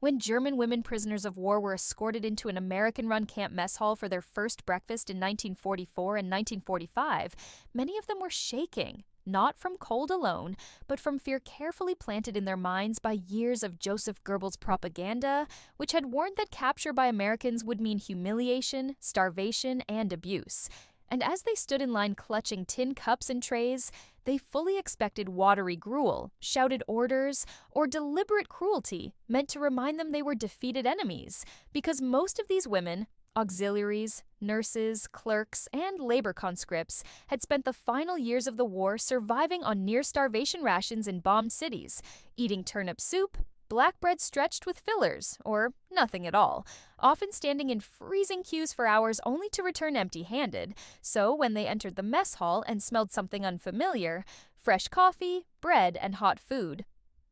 When German women prisoners of war were escorted into an American-run camp mess hall for their first breakfast in 1944 and 1945, many of them were shaking, not from cold alone, but from fear carefully planted in their minds by years of Joseph Goebbels' propaganda, which had warned that capture by Americans would mean humiliation, starvation, and abuse. And as they stood in line clutching tin cups and trays, they fully expected watery gruel, shouted orders, or deliberate cruelty meant to remind them they were defeated enemies, because most of these women, auxiliaries, nurses, clerks, and labor conscripts, had spent the final years of the war surviving on near-starvation rations in bombed cities, eating turnip soup, black bread stretched with fillers, or nothing at all, often standing in freezing queues for hours only to return empty-handed. So when they entered the mess hall and smelled something unfamiliar, fresh coffee, bread, and hot food,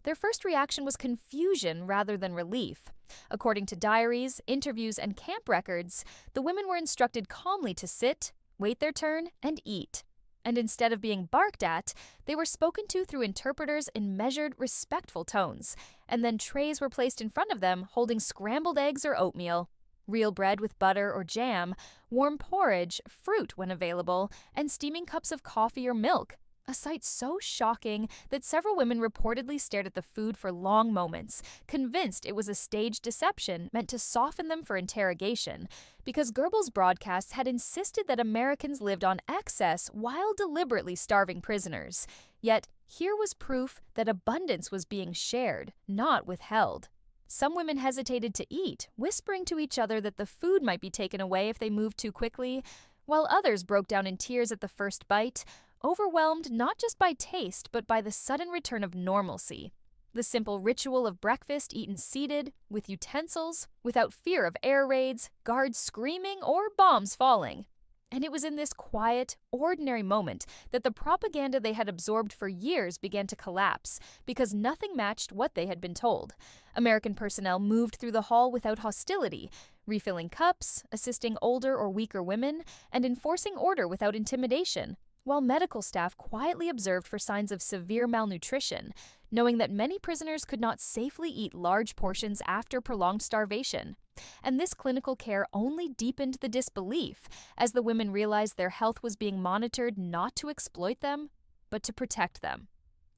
their first reaction was confusion rather than relief. According to diaries, interviews, and camp records, the women were instructed calmly to sit, wait their turn, and eat. And instead of being barked at, they were spoken to through interpreters in measured, respectful tones, and then trays were placed in front of them holding scrambled eggs or oatmeal, real bread with butter or jam, warm porridge, fruit when available, and steaming cups of coffee or milk. A sight so shocking that several women reportedly stared at the food for long moments, convinced it was a staged deception meant to soften them for interrogation, because Goebbels' broadcasts had insisted that Americans lived on excess while deliberately starving prisoners. Yet, here was proof that abundance was being shared, not withheld. Some women hesitated to eat, whispering to each other that the food might be taken away if they moved too quickly, while others broke down in tears at the first bite, overwhelmed not just by taste but by the sudden return of normalcy. The simple ritual of breakfast eaten seated, with utensils, without fear of air raids, guards screaming, or bombs falling. And it was in this quiet, ordinary moment that the propaganda they had absorbed for years began to collapse, because nothing matched what they had been told. American personnel moved through the hall without hostility, refilling cups, assisting older or weaker women, and enforcing order without intimidation, while medical staff quietly observed for signs of severe malnutrition, knowing that many prisoners could not safely eat large portions after prolonged starvation. And this clinical care only deepened the disbelief, as the women realized their health was being monitored not to exploit them, but to protect them.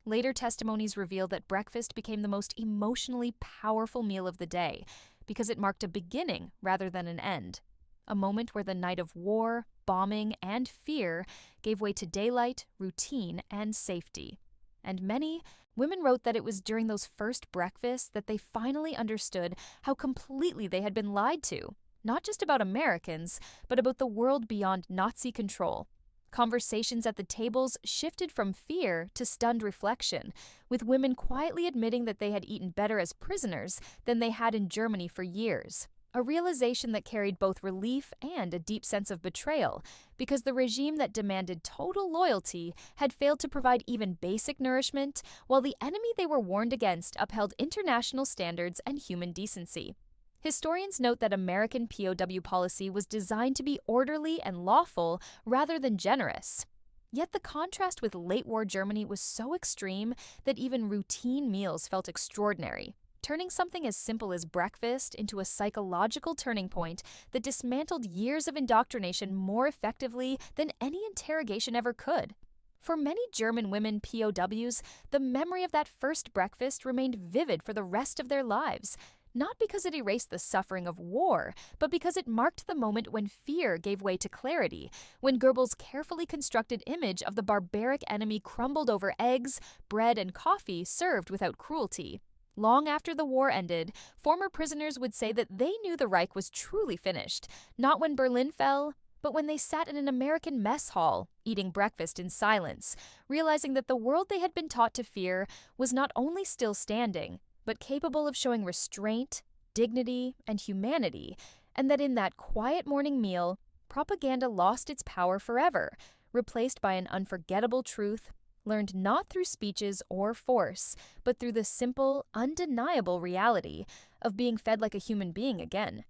Later testimonies revealed that breakfast became the most emotionally powerful meal of the day, because it marked a beginning rather than an end. A moment where the night of war, bombing, and fear gave way to daylight, routine, and safety. And many women wrote that it was during those first breakfasts that they finally understood how completely they had been lied to, not just about Americans, but about the world beyond Nazi control. Conversations at the tables shifted from fear to stunned reflection, with women quietly admitting that they had eaten better as prisoners than they had in Germany for years. A realization that carried both relief and a deep sense of betrayal, because the regime that demanded total loyalty had failed to provide even basic nourishment, while the enemy they were warned against upheld international standards and human decency. Historians note that American POW policy was designed to be orderly and lawful rather than generous. Yet the contrast with late-war Germany was so extreme that even routine meals felt extraordinary, turning something as simple as breakfast into a psychological turning point that dismantled years of indoctrination more effectively than any interrogation ever could. For many German women POWs, the memory of that first breakfast remained vivid for the rest of their lives, not because it erased the suffering of war, but because it marked the moment when fear gave way to clarity, when Goebbels' carefully constructed image of the barbaric enemy crumbled over eggs, bread, and coffee served without cruelty. Long after the war ended, former prisoners would say that they knew the Reich was truly finished, not when Berlin fell, but when they sat in an American mess hall, eating breakfast in silence, realizing that the world they had been taught to fear was not only still standing, but capable of showing restraint, dignity, and humanity, and that in that quiet morning meal, propaganda lost its power forever, replaced by an unforgettable truth learned not through speeches or force, but through the simple, undeniable reality of being fed like a human being again.